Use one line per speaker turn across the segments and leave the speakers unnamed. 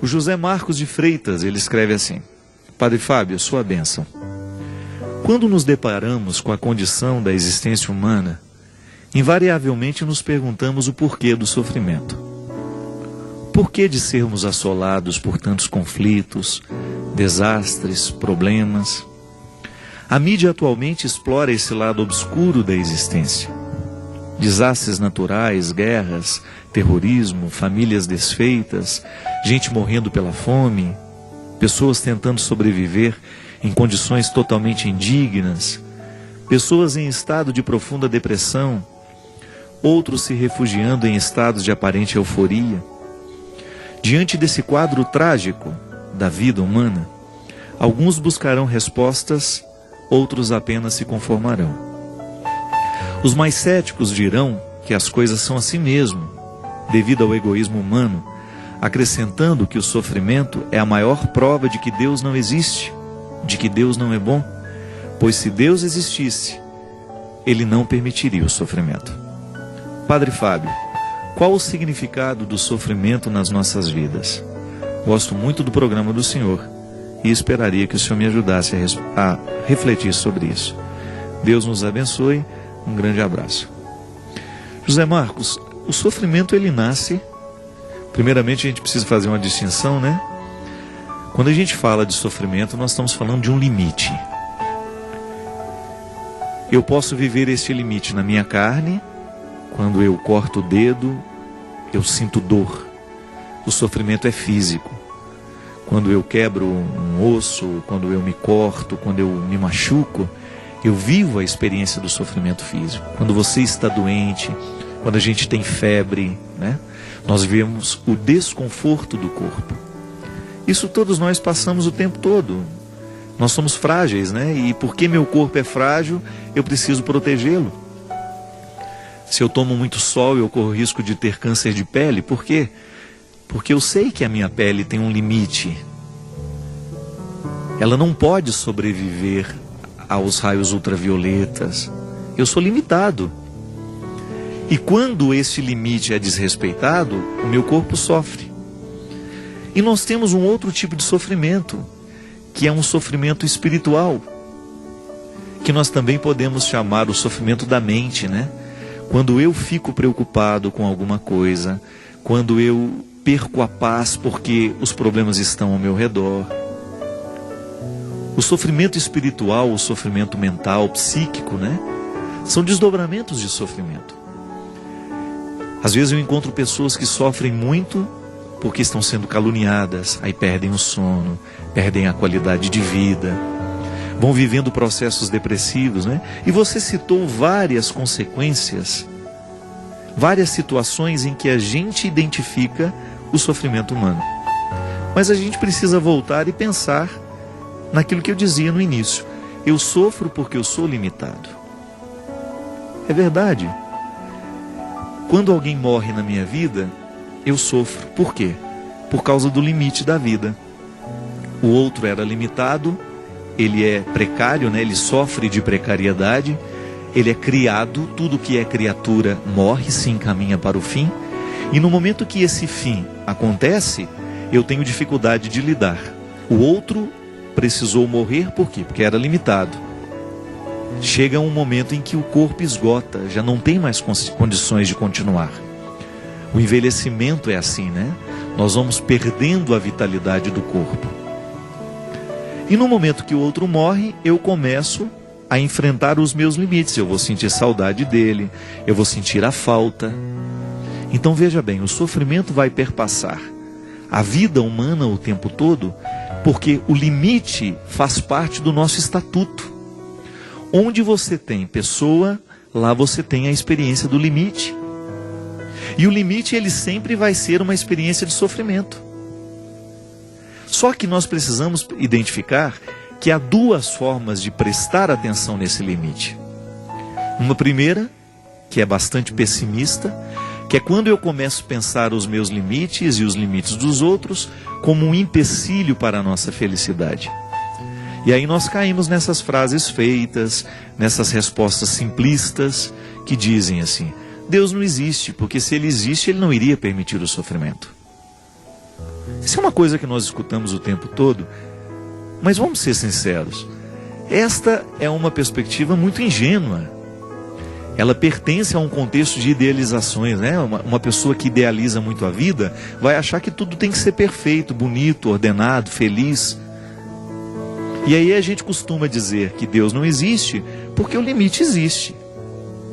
O José Marcos de Freitas, ele escreve assim: Padre Fábio, sua bênção. Quando nos deparamos com a condição da existência humana, invariavelmente nos perguntamos o porquê do sofrimento. Porquê de sermos assolados por tantos conflitos, desastres, problemas? A mídia atualmente explora esse lado obscuro da existência. Desastres naturais, guerras, terrorismo, famílias desfeitas, gente morrendo pela fome, pessoas tentando sobreviver em condições totalmente indignas, pessoas em estado de profunda depressão, outros se refugiando em estados de aparente euforia. Diante desse quadro trágico da vida humana, alguns buscarão respostas, outros apenas se conformarão. Os mais céticos dirão que as coisas são assim mesmo, devido ao egoísmo humano, acrescentando que o sofrimento é a maior prova de que Deus não existe, de que Deus não é bom, pois se Deus existisse, Ele não permitiria o sofrimento. Padre Fábio, qual o significado do sofrimento nas nossas vidas? Gosto muito do programa do senhor e esperaria que o senhor me ajudasse a refletir sobre isso. Deus nos abençoe, um grande abraço. José Marcos, o sofrimento ele nasce, primeiramente a gente precisa fazer uma distinção, né? Quando a gente fala de sofrimento, nós estamos falando de um limite. Eu posso viver este limite na minha carne. Quando eu corto o dedo, eu sinto dor. O sofrimento é físico. Quando eu quebro um osso, quando eu me corto, quando eu me machuco, eu vivo a experiência do sofrimento físico. Quando você está doente, quando a gente tem febre, né? Nós vivemos o desconforto do corpo. Isso todos nós passamos o tempo todo. Nós somos frágeis, né? E porque meu corpo é frágil, eu preciso protegê-lo. Se eu tomo muito sol, eu corro risco de ter câncer de pele. Por quê? Porque eu sei que a minha pele tem um limite. Ela não pode sobreviver aos raios ultravioletas. Eu sou limitado. E quando esse limite é desrespeitado, o meu corpo sofre. E nós temos um outro tipo de sofrimento, que é um sofrimento espiritual, que nós também podemos chamar o sofrimento da mente, né? Quando eu fico preocupado com alguma coisa, quando eu perco a paz porque os problemas estão ao meu redor. O sofrimento espiritual, o sofrimento mental, psíquico, né? São desdobramentos de sofrimento. Às vezes eu encontro pessoas que sofrem muito porque estão sendo caluniadas, aí perdem o sono, perdem a qualidade de vida, vão vivendo processos depressivos, né? E você citou várias consequências, várias situações em que a gente identifica o sofrimento humano. Mas a gente precisa voltar e pensar naquilo que eu dizia no início. Eu sofro porque eu sou limitado. É verdade. Quando alguém morre na minha vida, eu sofro. Por quê? Por causa do limite da vida. O outro era limitado, ele é precário, né? Ele sofre de precariedade, ele é criado, tudo que é criatura morre, se encaminha para o fim. E no momento que esse fim acontece, eu tenho dificuldade de lidar. O outro precisou morrer, por quê? Porque era limitado. Chega um momento em que o corpo esgota, já não tem mais condições de continuar. O envelhecimento é assim, né? Nós vamos perdendo a vitalidade do corpo. E no momento que o outro morre, eu começo a enfrentar os meus limites. Eu vou sentir saudade dele, eu vou sentir a falta. Então veja bem, o sofrimento vai perpassar a vida humana o tempo todo, porque o limite faz parte do nosso estatuto. Onde você tem pessoa, lá você tem a experiência do limite. E o limite, ele sempre vai ser uma experiência de sofrimento. Só que nós precisamos identificar que há duas formas de prestar atenção nesse limite. Uma primeira, que é bastante pessimista, que é quando eu começo a pensar os meus limites e os limites dos outros como um empecilho para a nossa felicidade. E aí nós caímos nessas frases feitas, nessas respostas simplistas, que dizem assim: Deus não existe, porque se Ele existe, Ele não iria permitir o sofrimento. Isso é uma coisa que nós escutamos o tempo todo, mas vamos ser sinceros. Esta é uma perspectiva muito ingênua. Ela pertence a um contexto de idealizações, né? Uma pessoa que idealiza muito a vida vai achar que tudo tem que ser perfeito, bonito, ordenado, feliz. E aí a gente costuma dizer que Deus não existe porque o limite existe.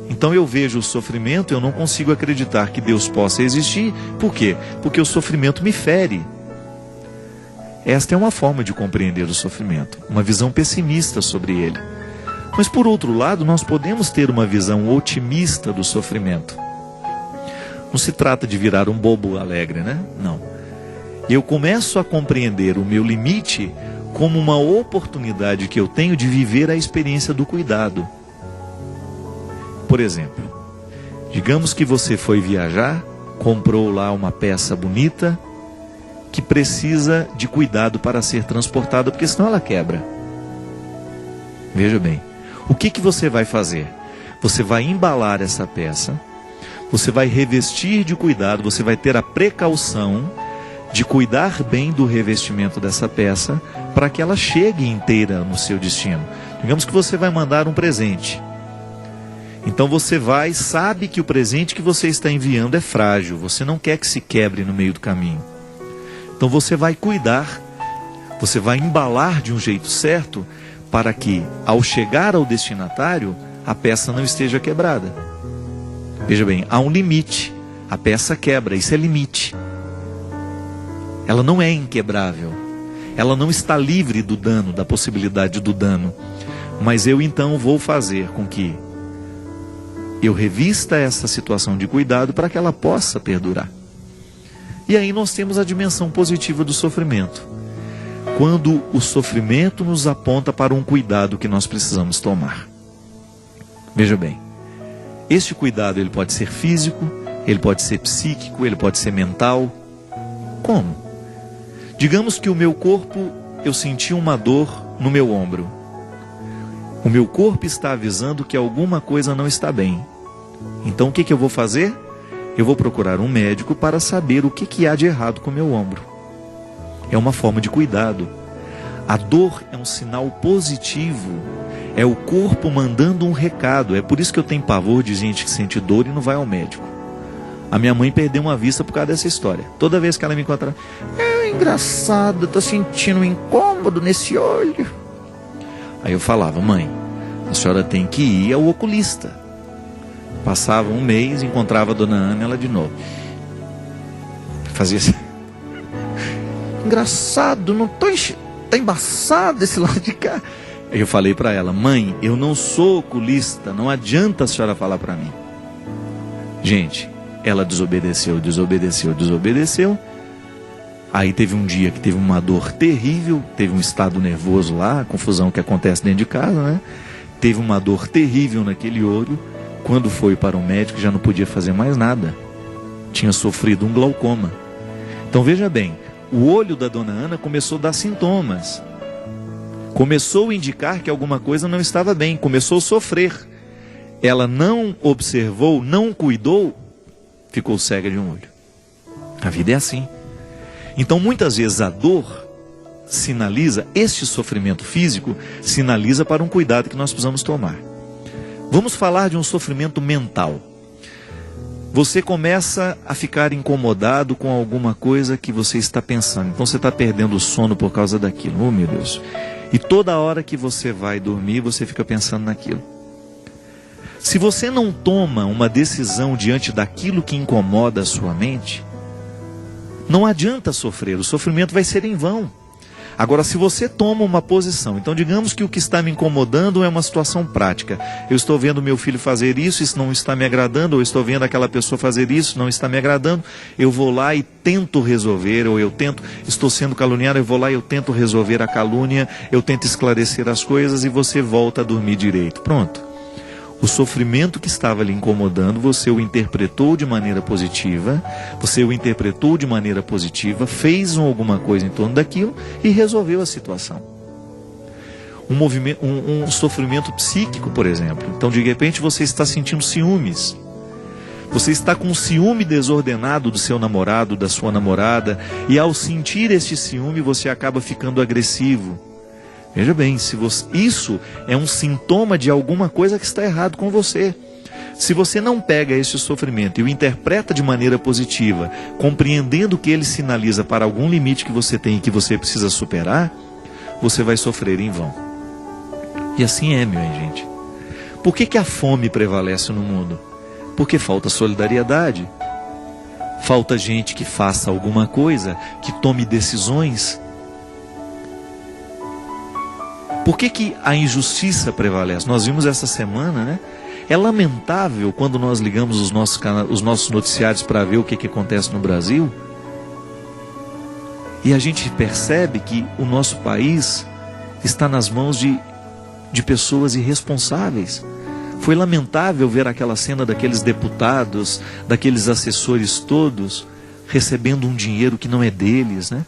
Então eu vejo o sofrimento, eu não consigo acreditar que Deus possa existir. Por quê? Porque o sofrimento me fere. Esta é uma forma de compreender o sofrimento, uma visão pessimista sobre ele. Mas por outro lado, nós podemos ter uma visão otimista do sofrimento. Não se trata de virar um bobo alegre, né? Não. Eu começo a compreender o meu limite como uma oportunidade que eu tenho de viver a experiência do cuidado. Por exemplo, digamos que você foi viajar, comprou lá uma peça bonita, que precisa de cuidado para ser transportada, porque senão ela quebra. Veja bem, o que você vai fazer? Você vai embalar essa peça, você vai revestir de cuidado, você vai ter a precaução de cuidar bem do revestimento dessa peça, para que ela chegue inteira no seu destino. Digamos que você vai mandar um presente. Então você sabe que o presente que você está enviando é frágil, você não quer que se quebre no meio do caminho. Então você vai cuidar, você vai embalar de um jeito certo, para que ao chegar ao destinatário, a peça não esteja quebrada. Veja bem, há um limite, a peça quebra, isso é limite. Ela não é inquebrável, ela não está livre do dano, da possibilidade do dano. Mas eu então vou fazer com que eu revista essa situação de cuidado para que ela possa perdurar. E aí nós temos a dimensão positiva do sofrimento. Quando o sofrimento nos aponta para um cuidado que nós precisamos tomar. Veja bem, este cuidado ele pode ser físico, ele pode ser psíquico, ele pode ser mental. Como? Digamos que o meu corpo, eu senti uma dor no meu ombro. O meu corpo está avisando que alguma coisa não está bem. Então o que eu vou fazer? Eu vou procurar um médico para saber o que há de errado com o meu ombro. É uma forma de cuidado. A dor é um sinal positivo. É o corpo mandando um recado. É por isso que eu tenho pavor de gente que sente dor e não vai ao médico. A minha mãe perdeu uma vista por causa dessa história. Toda vez que ela me encontra, é engraçado, eu tô sentindo um incômodo nesse olho. Aí eu falava, mãe, a senhora tem que ir ao oculista. Passava um mês, encontrava a dona Ana, ela de novo. Fazia assim. Engraçado, não tô tá embaçado esse lado de cá. Aí eu falei para ela, mãe, eu não sou oculista, não adianta a senhora falar para mim. Gente, ela desobedeceu. Aí teve um dia que teve uma dor terrível, teve um estado nervoso lá, a confusão que acontece dentro de casa, né? Teve uma dor terrível naquele olho. Quando foi para o médico já não podia fazer mais nada. Tinha sofrido um glaucoma. Então veja bem, o olho da dona Ana começou a dar sintomas. Começou a indicar que alguma coisa não estava bem, começou a sofrer. Ela não observou, não cuidou, ficou cega de um olho. A vida é assim. Então muitas vezes a dor sinaliza, este sofrimento físico sinaliza para um cuidado que nós precisamos tomar. Vamos falar de um sofrimento mental. Você começa a ficar incomodado com alguma coisa que você está pensando. Então você está perdendo o sono por causa daquilo. Oh meu Deus. E toda hora que você vai dormir, você fica pensando naquilo. Se você não toma uma decisão diante daquilo que incomoda a sua mente, não adianta sofrer, o sofrimento vai ser em vão. Agora, se você toma uma posição, então digamos que o que está me incomodando é uma situação prática. Eu estou vendo meu filho fazer isso não está me agradando, ou estou vendo aquela pessoa fazer isso, não está me agradando. Eu vou lá e tento resolver, ou estou sendo caluniado, eu vou lá e eu tento resolver a calúnia, eu tento esclarecer as coisas e você volta a dormir direito. Pronto. O sofrimento que estava lhe incomodando, você o interpretou de maneira positiva, fez alguma coisa em torno daquilo e resolveu a situação. Um sofrimento psíquico, por exemplo. Então, de repente, você está sentindo ciúmes. Você está com ciúme desordenado do seu namorado, da sua namorada, e ao sentir este ciúme você acaba ficando agressivo. Veja bem, isso é um sintoma de alguma coisa que está errado com você. Se você não pega esse sofrimento e o interpreta de maneira positiva, compreendendo que ele sinaliza para algum limite que você tem e que você precisa superar, você vai sofrer em vão. E assim é, minha gente. Por que a fome prevalece no mundo? Porque falta solidariedade. Falta gente que faça alguma coisa, que tome decisões. Por que a injustiça prevalece? Nós vimos essa semana, né? É lamentável quando nós ligamos os nossos noticiários para ver o que acontece no Brasil. E a gente percebe que o nosso país está nas mãos de pessoas irresponsáveis. Foi lamentável ver aquela cena daqueles deputados, daqueles assessores todos, recebendo um dinheiro que não é deles, né?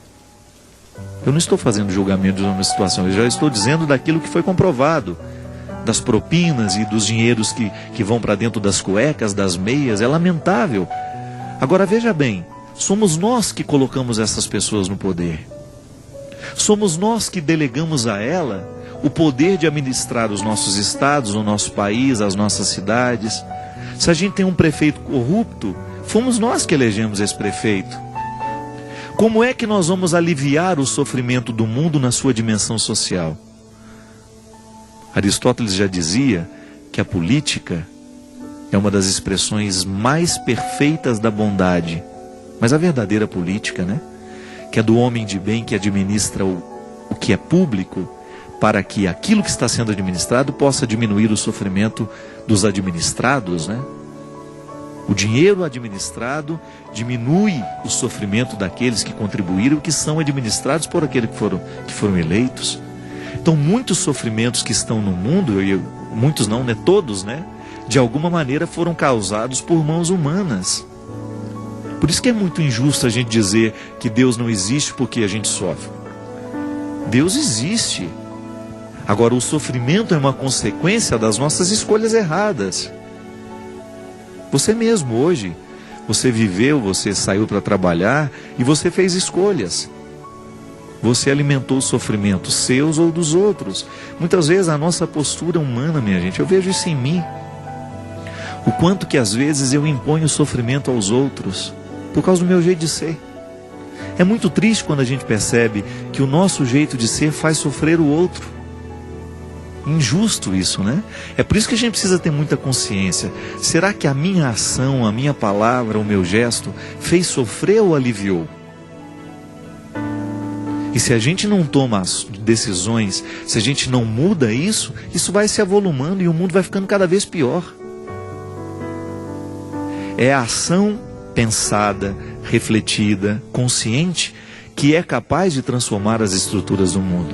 Eu não estou fazendo julgamento de uma situação, eu já estou dizendo daquilo que foi comprovado, das propinas e dos dinheiros que vão para dentro das cuecas, das meias. É lamentável. Agora veja bem, somos nós que colocamos essas pessoas no poder. Somos nós que delegamos a ela o poder de administrar os nossos estados, o nosso país, as nossas cidades. Se a gente tem um prefeito corrupto, fomos nós que elegemos esse prefeito. Como é que nós vamos aliviar o sofrimento do mundo na sua dimensão social? Aristóteles já dizia que a política é uma das expressões mais perfeitas da bondade. Mas a verdadeira política, né? Que é do homem de bem que administra o que é público, para que aquilo que está sendo administrado possa diminuir o sofrimento dos administrados, né? O dinheiro administrado diminui o sofrimento daqueles que contribuíram, que são administrados por aqueles que foram eleitos. Então, muitos sofrimentos que estão no mundo, muitos não, né? Todos, né? De alguma maneira foram causados por mãos humanas. Por isso que é muito injusto a gente dizer que Deus não existe porque a gente sofre. Deus existe. Agora, o sofrimento é uma consequência das nossas escolhas erradas. Você mesmo hoje, você viveu, você saiu para trabalhar e você fez escolhas. Você alimentou os sofrimentos seus ou dos outros. Muitas vezes a nossa postura humana, minha gente, eu vejo isso em mim. O quanto que às vezes eu imponho sofrimento aos outros por causa do meu jeito de ser. É muito triste quando a gente percebe que o nosso jeito de ser faz sofrer o outro. Injusto isso, né? É por isso que a gente precisa ter muita consciência. Será que a minha ação, a minha palavra, o meu gesto fez sofrer ou aliviou? E se a gente não toma as decisões, se a gente não muda isso, isso vai se avolumando e o mundo vai ficando cada vez pior. É a ação pensada, refletida, consciente, que é capaz de transformar as estruturas do mundo.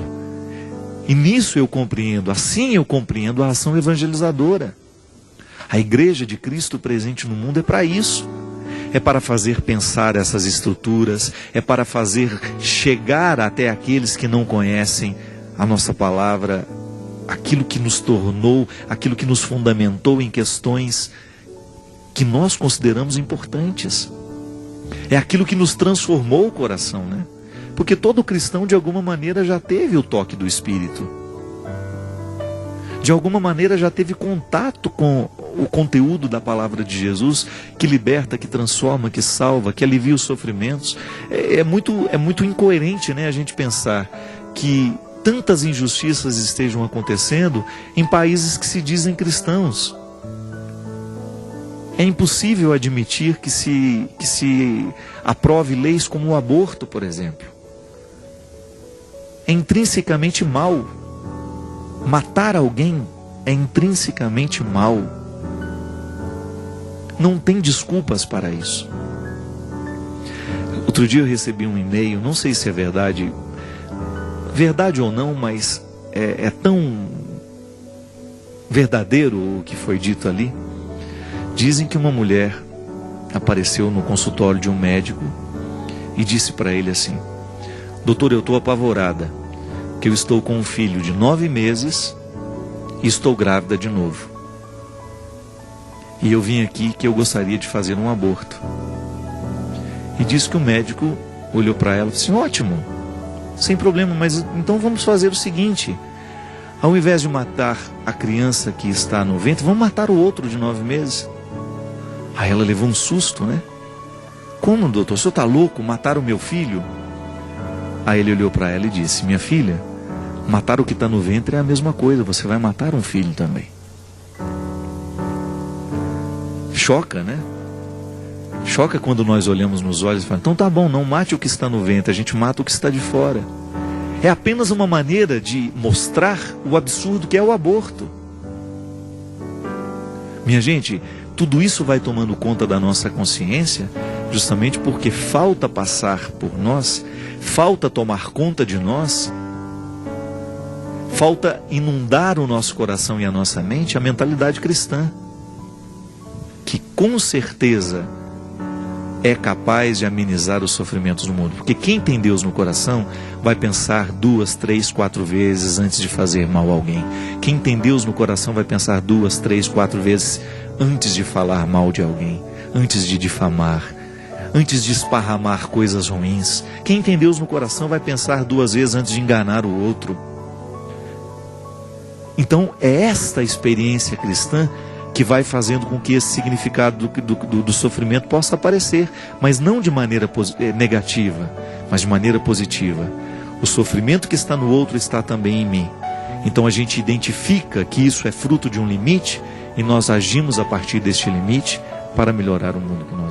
E nisso eu compreendo, assim eu compreendo a ação evangelizadora. A igreja de Cristo presente no mundo é para isso. É para fazer pensar essas estruturas, é para fazer chegar até aqueles que não conhecem a nossa palavra, aquilo que nos tornou, aquilo que nos fundamentou em questões que nós consideramos importantes. É aquilo que nos transformou o coração, né? Porque todo cristão, de alguma maneira, já teve o toque do Espírito. De alguma maneira, já teve contato com o conteúdo da palavra de Jesus, que liberta, que transforma, que salva, que alivia os sofrimentos. É muito incoerente, né, a gente pensar que tantas injustiças estejam acontecendo em países que se dizem cristãos. É impossível admitir que se aprove leis como o aborto, por exemplo. É intrinsecamente mal. Matar alguém é intrinsecamente mal. Não tem desculpas para isso. Outro dia eu recebi um e-mail, não sei se é verdade ou não, mas é tão verdadeiro o que foi dito ali. Dizem que uma mulher apareceu no consultório de um médico e disse para ele assim: doutor, eu estou apavorada, que eu estou com um filho de 9 meses e estou grávida de novo. e eu vim aqui que eu gostaria de fazer um aborto. E disse que o médico olhou para ela e disse: ótimo, sem problema, mas então vamos fazer o seguinte: ao invés de matar a criança que está no ventre, vamos matar o outro de 9 meses. Aí ela levou um susto, né? Como, doutor? O senhor está louco? Matar o meu filho? Aí ele olhou para ela e disse: minha filha, matar o que está no ventre é a mesma coisa, você vai matar um filho também. Choca, né? Choca quando nós olhamos nos olhos e falamos: então tá bom, não mate o que está no ventre, a gente mata o que está de fora. É apenas uma maneira de mostrar o absurdo que é o aborto. Minha gente, tudo isso vai tomando conta da nossa consciência, justamente porque falta passar por nós, falta tomar conta de nós, falta inundar o nosso coração e a nossa mente a mentalidade cristã, que com certeza é capaz de amenizar os sofrimentos do mundo. Porque quem tem Deus no coração vai pensar 2, 3, 4 vezes antes de fazer mal a alguém. Quem tem Deus no coração vai pensar 2, 3, 4 vezes antes de falar mal de alguém, antes de difamar, antes de esparramar coisas ruins. Quem tem Deus no coração vai pensar 2 vezes antes de enganar o outro. Então é esta experiência cristã que vai fazendo com que esse significado do sofrimento possa aparecer, mas não de maneira negativa, mas de maneira positiva. O sofrimento que está no outro está também em mim. Então a gente identifica que isso é fruto de um limite e nós agimos a partir deste limite para melhorar o mundo que nós